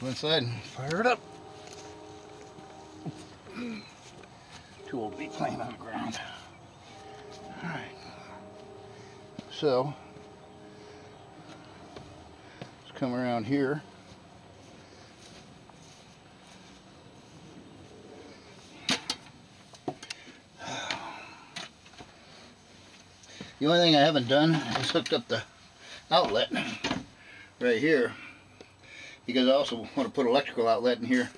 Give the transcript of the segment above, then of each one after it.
go inside and fire it up. Too old to be playing on the ground. Alright. So, let's come around here. The only thing I haven't done is hooked up the outlet right here, because I also want to put an electrical outlet in here.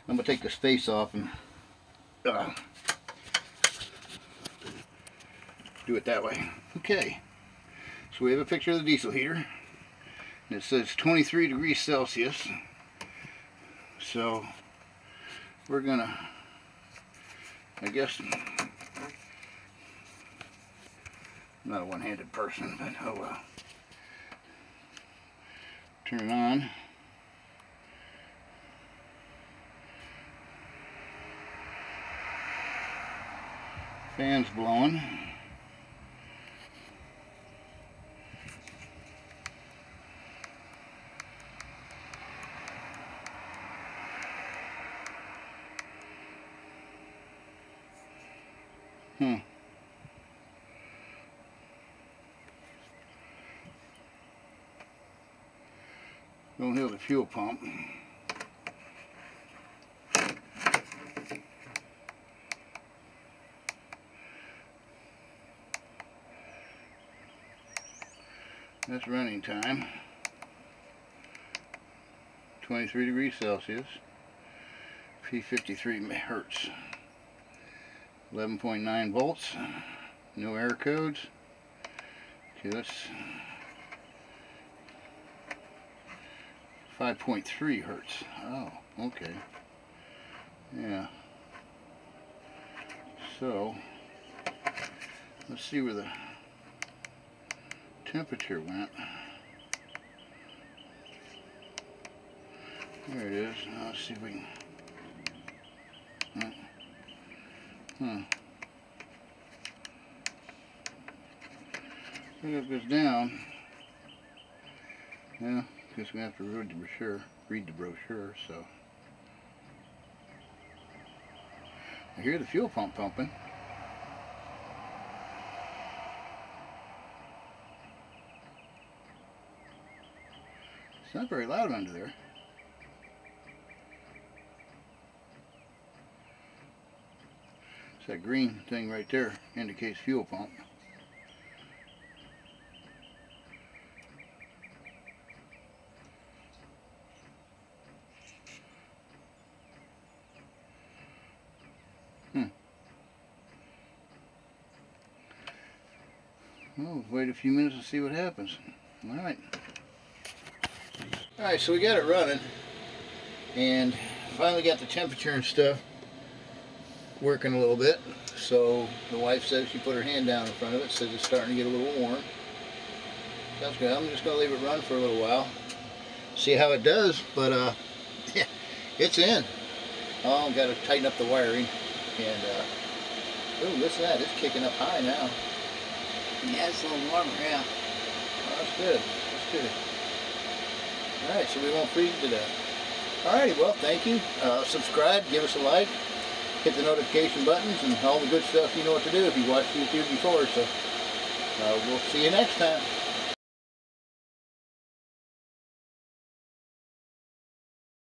I'm going to take this face off and do it that way. Okay, so we have a picture of the diesel heater, and it says 23 degrees Celsius. So we're gonna, I guess, I'm not a one-handed person, but oh well. Turn it on. Fan's blowing. Don't hear the fuel pump. That's running time. 23 degrees Celsius. P53 hertz. 11.9 volts. No error codes. Okay, let's 5.3 hertz. Oh, okay. Yeah. So, let's see where the temperature went. There it is. Now let's see if we can... So if it goes down, yeah, because we have to read the brochure, so. I hear the fuel pump pumping. It's not very loud under there. It's that green thing right there indicates fuel pump. Well, wait a few minutes and see what happens. Alright. Alright, so we got it running, and finally got the temperature and stuff working a little bit. So the wife says she put her hand down in front of it, says it's starting to get a little warm. That's good. I'm just going to leave it run for a little while, see how it does, but yeah, it's in. Oh, I've got to tighten up the wiring, and oh, listen to that, it's kicking up high now. Yeah, it's a little warmer, yeah. Oh, that's good. That's good. Alright, so we won't freeze to death. Alrighty, well, thank you. Subscribe, give us a like, hit the notification buttons, and all the good stuff you know what to do if you watched YouTube before. So we'll see you next time.